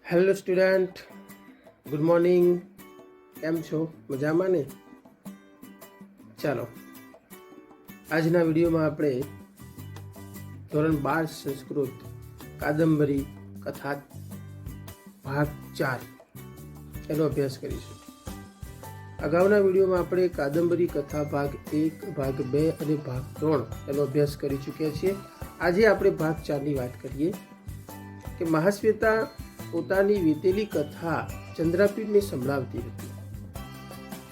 Hello student, good morning. કેમ છો? મજામાં ને? ચાલો, આજના વિડીયોમાં આપણે ધોરણ 12 સંસ્કૃત કાદંબરી કથા ભાગ 4 એનો અભ્યાસ કરીશું. અગાઉના વિડીયોમાં આપણે કાદંબરી કથા ભાગ 1, ભાગ 2 અને ભાગ 3 એનો અભ્યાસ કરી ચૂક્યા છીએ. આજે આપણે ભાગ 4ની વાત કરીએ કે મહાશ્વેતા પોતાની વીતેલી કથા ચંદ્રાપીડને સંભળાવતી હતી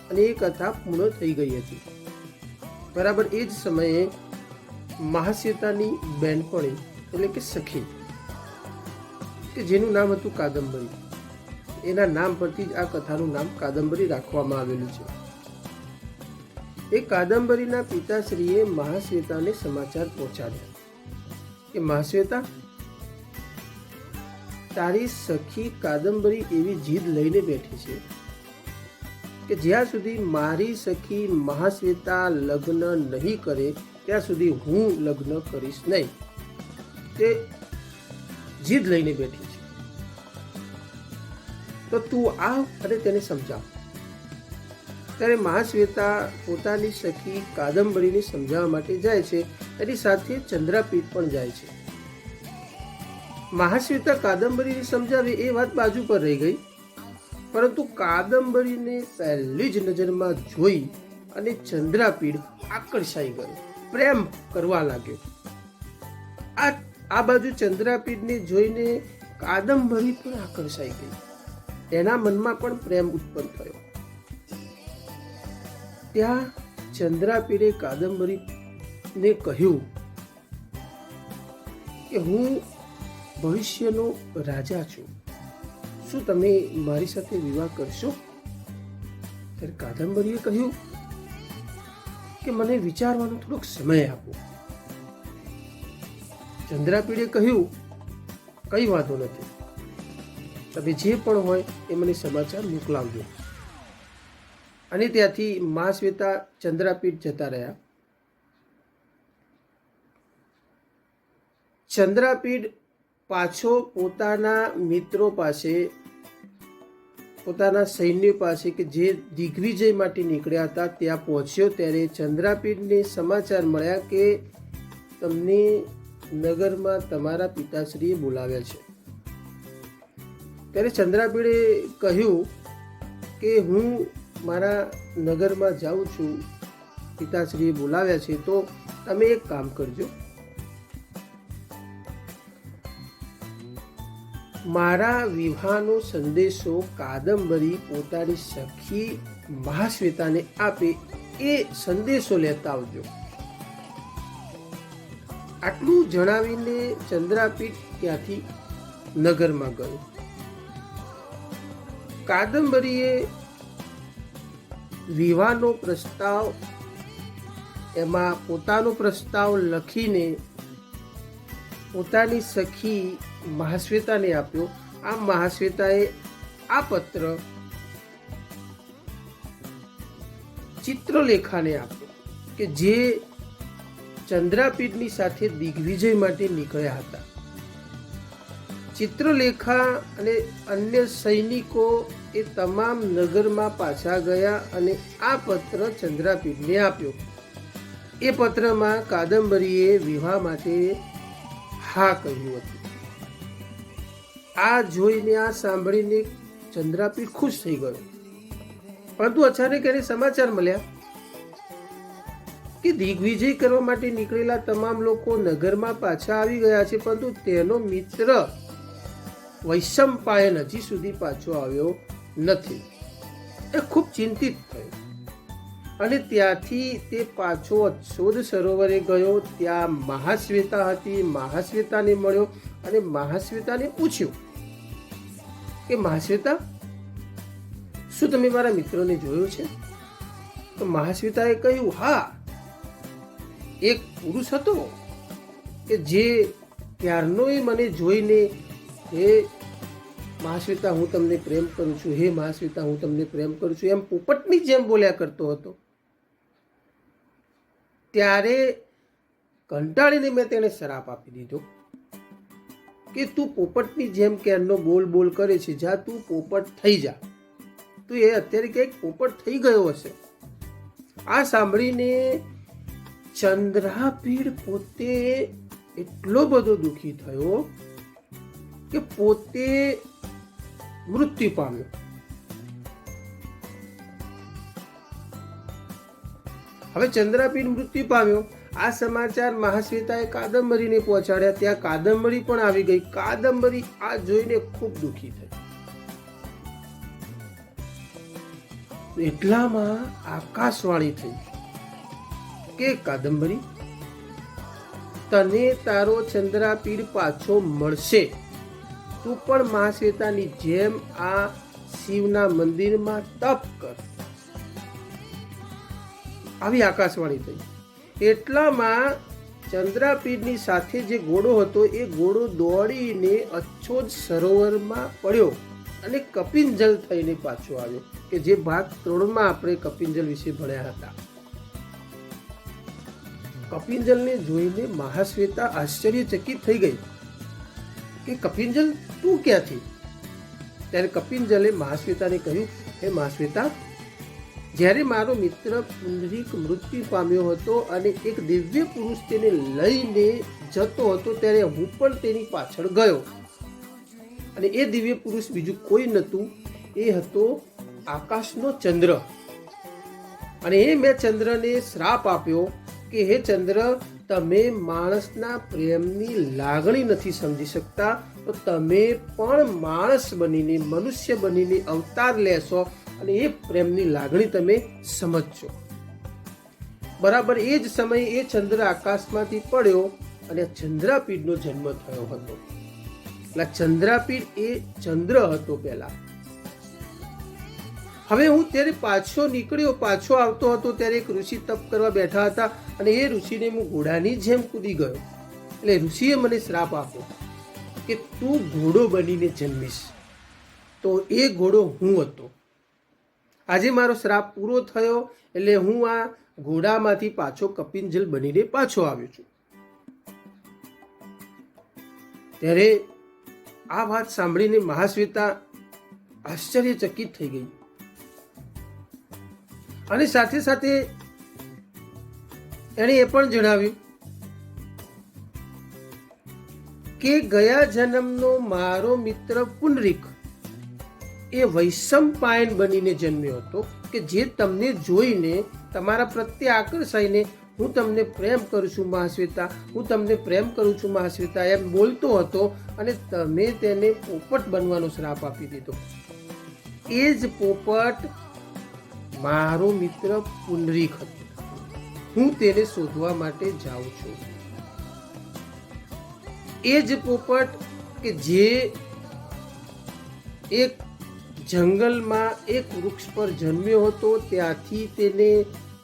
અને એ કથા પૂર્ણ થઈ ગઈ હતી. બરાબર એ જ સમયે મહાશ્વેતાની બહેનપણી એટલે કે સખી કે જેનું નામ હતું કાદંબરી, એના નામ પરથી જ આ કથાનું નામ કાદંબરી રાખવામાં આવેલું છે. એ કાદંબરીના પિતાશ્રીએ મહાશ્વેતાને સમાચાર પહોંચાડ્યા કે મહાશ્વેતા, તારી સખી કાદંબરી એવી જીદ લઈને બેઠી છે કે જ્યાં સુધી મારી સખી મહાશ્વેતા લગ્ન નહીં કરે ત્યાં સુધી હું લગ્ન કરીશ નહીં. તે જીદ લઈને બેઠી છે, તો તું આવ અને તેને સમજાવ. ત્યારે મહાશ્વેતા પોતાની સખી કાદંબરીને સમજાવવા માટે જાય છે. એની સાથે ચંદ્રાપીડ પણ જાય છે. મહાશ્વેતા કાદંબરીને સમજાવે એ વાત બાજુ પર રહી ગઈ, પરંતુ કાદંબરીને પહેલી જ નજરમાં જોઈ અને ચંદ્રાપીડ આકર્ષાઈ ગયો, પ્રેમ કરવા લાગ્યો. આ બાજુ ચંદ્રાપીડને જોઈને કાદંબરી પણ આકર્ષાઈ ગઈ. એના મનમાં પણ પ્રેમ ઉત્પન્ન થયો. ત્યાં ચંદ્રાપીડે કાદંબરીને કહ્યું કે હું ભવિષ્યનો રાજા છું, શું તમે મારી સાથે વિવાહ કરશો? ત્યારે કાદંબરીએ કહ્યું કે મને વિચારવાનો થોડોક સમય આપો. ચંદ્રાપીડે કહ્યું કઈ વાંધો નથી, તમે જે પણ હોય એ મને સમાચાર મોકલાવજો. અને ત્યાંથી મહાશ્વેતા ચંદ્રાપીડ જતા રહ્યા. ચંદ્રાપીડ પાછો પોતાના મિત્રો પાસે, પોતાના સૈન્ય પાસે કે જે દિગ્વિજય માટે નીકળ્યા હતા ત્યાં પહોંચ્યો. ત્યારે ચંદ્રાપીડને સમાચાર મળ્યા કે તમને નગરમાં તમારા પિતાશ્રીએ બોલાવ્યા છે. ત્યારે ચંદ્રાપીડે કહ્યું કે હું મારા નગરમાં જાઉં છું, પિતાશ્રીએ બોલાવ્યા છે, તો તમે એક કામ કરજો, મારા વિવાહનો સંદેશો કાદંબરી પોતાની સખી મહાશ્વેતાને આપે એ સંદેશો લેતા આવજો. આટલું જણાવીને ચંદ્રાપીડ ત્યાંથી નગરમાં ગયો. કાદંબરીએ વિવાહનો પ્રસ્તાવ, એમાં પોતાનો પ્રસ્તાવ લખીને પોતાની સખી મહાશ્વેતાને આપ્યો. આ મહાશ્વેતાએ આ પત્ર ચિત્રલેખાને આપ્યો કે જે ચંદ્રાપીડની સાથે દિગ્વિજય માટે નીકળ્યા હતા. ચિત્રલેખા અને અન્ય સૈનિકો એ તમામ નગરમાં પાછા ગયા અને આ પત્ર ચંદ્રાપીડને આપ્યો. એ પત્રમાં કાદંબરીએ વિવાહ માટે હા કહ્યું હતું. આ જોઈને, આ સાંભળીને ચંદ્રાપીડ ખુશ થઈ ગયો. પરંતુ અચાનક એને સમાચાર મળ્યા કે દિગ્વિજય કરવા માટે નીકળેલા તમામ લોકો નગરમાં પાછા આવી ગયા છે, પરંતુ તેનો મિત્ર વૈશંપાયન હજી સુધી પાછો આવ્યો નથી. એ ખૂબ ચિંતિત થયો અને ત્યાંથી તે પાછો અચ્છોદ સરોવરે ગયો. ત્યાં મહાશ્વેતા હતી. મહાશ્વેતાને મળ્યો અને મહાશ્વેતાને પૂછ્યું કે મહાશ્વેતા, શું તમે મારા મિત્રોને જોયો છે? તો મહાશ્વેતાએ કહ્યું, હા, એક પુરુષ હતો કે જે ત્યારનોય મને જોઈને હે મહાશ્વેતા હું તમને પ્રેમ કરું છું, હે મહાશ્વેતા હું તમને પ્રેમ કરું છું એમ પોપટની જેમ બોલ્યા કરતો હતો. ત્યારે કંટાળીને મેં તેને શ્રાપ આપી દીધો કે તું પોપટની જેમ કેરનો બોલ બોલ કરે છે, જા તું પોપટ થઈ જા. તો એ અત્યારે ક્યાંક પોપટ થઈ ગયો હશે. આ સાંભળીને ચંદ્રાપીડ પોતે એટલો બધો દુઃખી થયો કે પોતે મૃત્યુ પામ્યો. હવે ચંદ્રાપીડ મૃત્યુ પામ્યો. આ સમાચાર મહાશ્વેતાએ કાદંબરીને પહોંચાડ્યા. ત્યાં કાદંબરી પણ આવી ગઈ. કાદંબરી આ જોઈને ખૂબ દુઃખી થઈ. એટલામાં આકાશવાણી થઈ કે કાદંબરી, તને તારો ચંદ્રાપીડ પાછો મળશે. તું પણ મહાશ્વેતાની જેમ આ શિવના મંદિરમાં તપ કર. આવી આકાશવાણી થઈ. એટલામાં ચંદ્રાપીડની સાથે જે ઘોડો હતો એ ઘોડો દોડીને અચ્છોદ સરોવરમાં પડ્યો અને કપિંજલ થઈને પાછો આવ્યો, કે જે ભાગ 3માં આપણે કપિંજલ વિશે ભણ્યા હતા. કપિંજલને જોઈને મહાશ્વેતા આશ્ચર્યચકિત થઈ ગઈ કે કપિંજલ તું ક્યાંથી? ત્યારે કપિંજલે મહાશ્વેતાને કહ્યું, હે મહાશ્વેતા, જ્યારે મારો મિત્ર પુંડરીક મૃત્યુ પામ્યો હતો અને એક દિવ્ય પુરુષ તેને લઈને જતો હતો, ત્યારે હું પણ તેની પાછળ ગયો. અને એ દિવ્ય પુરુષ બીજું કોઈ નહોતું, એ હતો આકાશનો ચંદ્ર. અને એ મેં ચંદ્રને શ્રાપ આપ્યો કે હે ચંદ્ર, તમે માણસના પ્રેમની લાગણી નથી સમજી શકતા, તો તમે પણ માણસ બનીને, મનુષ્ય બનીને અવતાર લેશો અને એ પ્રેમની લાગણી તમે સમજશો. બરાબર એ જ સમયે એ ચંદ્ર આકાશમાંથી પડ્યો અને ચંદ્રાપીડનો જન્મ થયો હતો. એટલે ચંદ્રાપીડ એ ચંદ્ર હતો પહેલા. હવે હું ત્યારે પાછો આવતો હતો, ત્યારે એક ઋષિ તપ કરવા બેઠા હતા અને એ ઋષિને હું ઘોડાની જેમ કૂદી ગયો. એટલે ઋષિએ મને શ્રાપ આપ્યો કે તું ઘોડો બનીને જન્મીશ. તો એ ઘોડો હું હતો. આજે મારો શ્રાપ પૂરો થયો, એટલે હું આ ઘોડામાંથી પાછો કપિંજલ બનીને પાછો આવ્યો છું. ત્યારે આ વાત સાંભળીને મહાશ્વેતા આશ્ચર્યચકિત થઈ ગઈ. અને સાથે સાથે એણે એ પણ જણાવ્યું કે ગયા જન્મનો મારો મિત્ર પુંડરીક એ વૈષમપાયન બનીને જન્મ્યો હતો, કે જે તમને જોઈને તમારા પ્રત્યે આકર્ષાઈને હું તમને પ્રેમ કરું છું મહાશ્વેતા, હું તમને પ્રેમ કરું છું મહાશ્વેતા એમ બોલતો હતો, અને તમે તેને પોપટ બનવાનો શ્રાપ આપી દીધો. એ જ પોપટ મારો મિત્ર પુંડરીક હતો. હું તેને શોધવા માટે જાઉં છું. એ જ પોપટ કે જે એક જંગલમાં એક વૃક્ષ પર જન્મ્યો હતો, ત્યાંથી તેને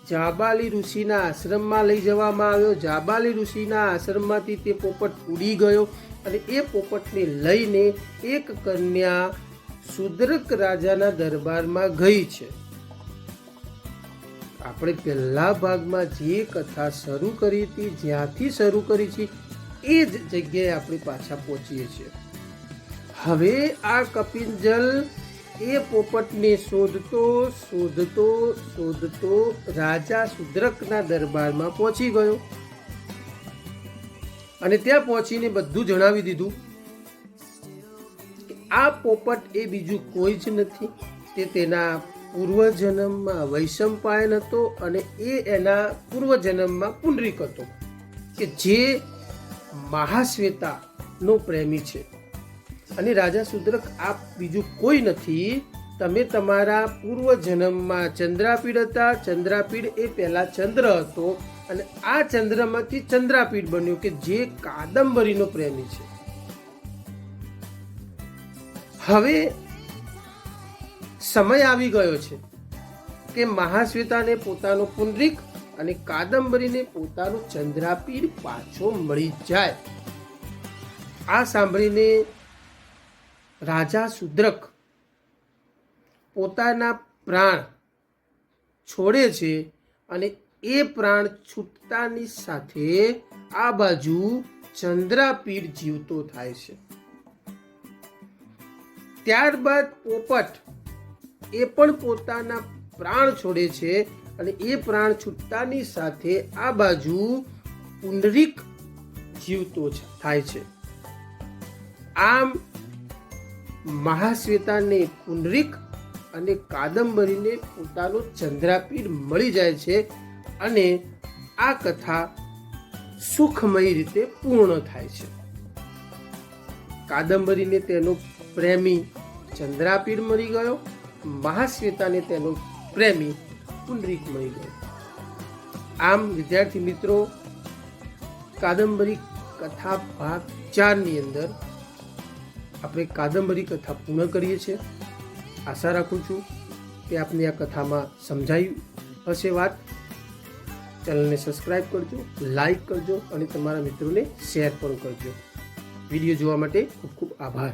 જાબાલી ઋષિના આશ્રમમાં લઈ જવામાં આવ્યો. જાબાલી ઋષિના આશ્રમમાંથી તે પોપટ ઉડી ગયો અને એ પોપટને લઈને એક કન્યા શુદ્રક રાજાના દરબારમાં ગઈ છે. આપણે પહેલા ભાગમાં જે કથા શરૂ કરી હતી, જ્યાંથી શરૂ કરી છે એ જ જગ્યાએ આપણે પાછા પહોંચીએ છીએ. હવે આ કપિંજલ એ પોપટને શોધતો રાજા શુદ્રકના દરબારમાં પહોંચી ગયો અને ત્યાં પહોંચીને બધું જણાવી દીધું કે આ પોપટ એ બીજું કોઈ જ નથી, તે તેના પૂર્વજન્મમાં વૈષમપાયન હતો અને એ એના પૂર્વજન્મમાં પુંડરીક હતો, કે જે મહાશ્વેતાનો પ્રેમી છે. અને રાજા શુદ્રક આ બીજું કોઈ નથી, તમે તમારા પૂર્વજન્મમાં ચંદ્રાપીડ હતા. ચંદ્રાપીડ એ પહેલા ચંદ્ર હતો અને આ ચંદ્રમાંથી ચંદ્રાપીડ બન્યો, કે જે કાદંબરીનો પ્રેમી છે. હવે સમય આવી ગયો છે કે મહાશ્વેતાને પોતાનો પુંડરીક અને કાદંબરીને પોતાનો ચંદ્રાપીડ પાછો મળી જાય. આ સાંભળીને રાજા શુદ્રક પોતાના પ્રાણ છોડે છે અને એ પ્રાણ છૂટતાની સાથે આ બાજુ ચંદ્રાપીડ જીવતો થાય છે. ત્યારબાદ પોપટ એ પણ પોતાના પ્રાણ છોડે છે અને એ પ્રાણ છૂટતાની સાથે આ બાજુ પુંડરીક જીવતો થાય છે. આમ મહાશ્વેતાને પુંડરીક અને કાદંબરીને પોતાનો ચંદ્રાપીઠ મળી જાય છે અને આ કથા સુખમય રીતે પૂર્ણ થાય છે. કાદંબરીને તેનો પ્રેમી ચંદ્રાપીઠ મળી ગયો, મહાશ્વેતાને તેનો પ્રેમી પુંડરીક મળી ગયો. આમ વિદ્યાર્થી મિત્રો, કાદંબરી કથા ભાગ 4 ની અંદર આપણે કાદંબરી કથા પૂર્ણ કરીએ છીએ. આશા રાખું છું કે આપને આ કથામાં સમજાયું હશે વાત. ચેનલને સબસ્ક્રાઈબ કરજો, લાઈક કરજો અને તમારા મિત્રોને શેર પણ કરજો. વિડીયો જોવા માટે ખૂબ ખૂબ આભાર.